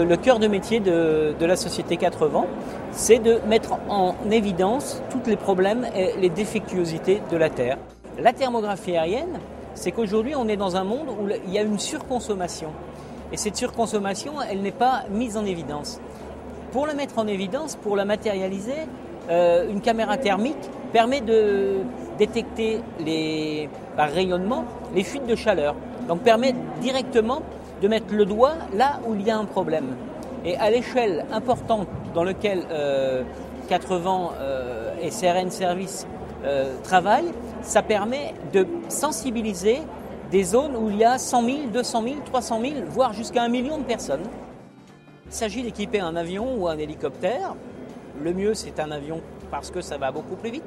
le cœur de métier de la société 4 Vents, c'est de mettre en évidence tous les problèmes et les défectuosités de la Terre. La thermographie aérienne, c'est qu'aujourd'hui on est dans un monde où il y a une surconsommation. Et cette surconsommation, elle n'est pas mise en évidence. Pour la mettre en évidence, pour la matérialiser, une caméra thermique permet de détecter par rayonnement les fuites de chaleur. Donc permet directement de mettre le doigt là où il y a un problème. Et à l'échelle importante dans laquelle 4 Vents et CRN Service travaillent, ça permet de sensibiliser des zones où il y a 100 000, 200 000, 300 000, voire jusqu'à 1 million de personnes. Il s'agit d'équiper un avion ou un hélicoptère. Le mieux, c'est un avion parce que ça va beaucoup plus vite.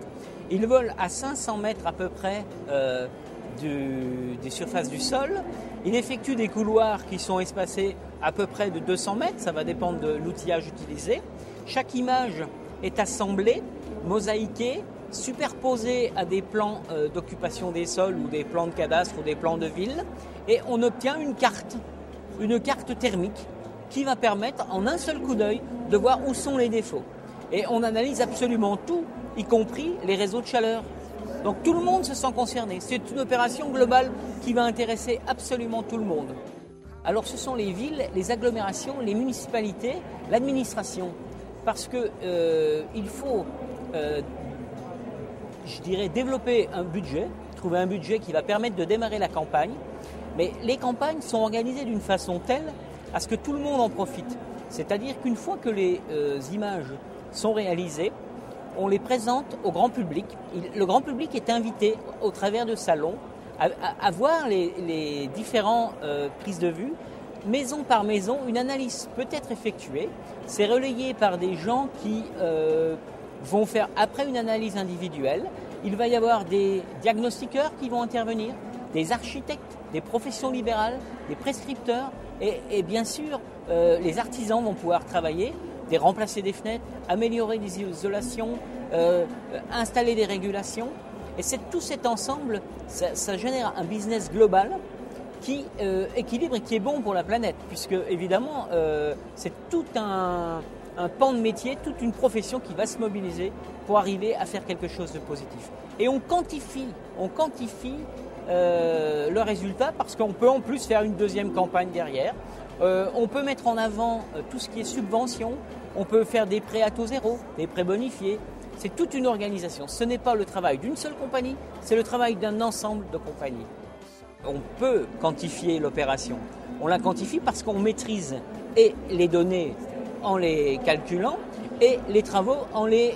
Ils volent à 500 mètres à peu près des surfaces du sol. Il effectue des couloirs qui sont espacés à peu près de 200 mètres. Ça va dépendre de l'outillage utilisé. Chaque image est assemblée, mosaïquée, superposée à des plans d'occupation des sols ou des plans de cadastre ou des plans de ville. Et on obtient une carte thermique qui va permettre en un seul coup d'œil de voir où sont les défauts. Et on analyse absolument tout, y compris les réseaux de chaleur. Donc tout le monde se sent concerné. C'est une opération globale qui va intéresser absolument tout le monde. Alors ce sont les villes, les agglomérations, les municipalités, l'administration. Parce que il faut, développer un budget, trouver un budget qui va permettre de démarrer la campagne. Mais les campagnes sont organisées d'une façon telle à ce que tout le monde en profite. C'est-à-dire qu'une fois que les images sont réalisées, on les présente au grand public. Le grand public est invité au travers de salons à voir les différentes prises de vue. Maison par maison, une analyse peut être effectuée. C'est relayé par des gens qui vont faire, après une analyse individuelle, il va y avoir des diagnostiqueurs qui vont intervenir, des architectes, des professions libérales, des prescripteurs et bien sûr, les artisans vont pouvoir travailler, remplacer des fenêtres, améliorer des isolations, installer des régulations. Et tout cet ensemble, ça génère un business global qui équilibre et qui est bon pour la planète, puisque évidemment, c'est tout un pan de métier, toute une profession qui va se mobiliser pour arriver à faire quelque chose de positif. Et on quantifie le résultat parce qu'on peut en plus faire une deuxième campagne derrière. On peut mettre en avant tout ce qui est subvention, on peut faire des prêts à taux zéro, des prêts bonifiés. C'est toute une organisation. Ce n'est pas le travail d'une seule compagnie, c'est le travail d'un ensemble de compagnies. On peut quantifier l'opération. On la quantifie parce qu'on maîtrise et les données en les calculant et les travaux en les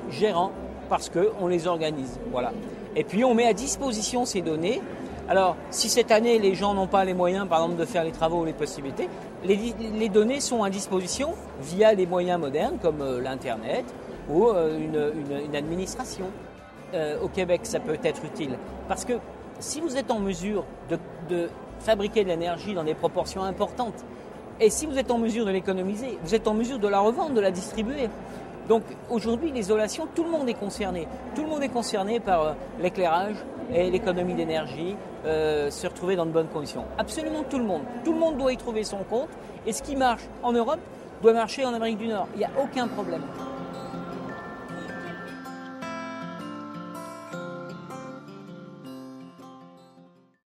gérant parce qu'on les organise. Voilà. Et puis on met à disposition ces données. Alors, si cette année, les gens n'ont pas les moyens, par exemple, de faire les travaux ou les possibilités, les données sont à disposition via les moyens modernes comme l'Internet ou une administration. Au Québec, ça peut être utile. Parce que si vous êtes en mesure de fabriquer de l'énergie dans des proportions importantes, et si vous êtes en mesure de l'économiser, vous êtes en mesure de la revendre, de la distribuer. Donc aujourd'hui, l'isolation, tout le monde est concerné. Tout le monde est concerné par l'éclairage et l'économie d'énergie, se retrouver dans de bonnes conditions. Absolument tout le monde. Tout le monde doit y trouver son compte. Et ce qui marche en Europe doit marcher en Amérique du Nord. Il n'y a aucun problème.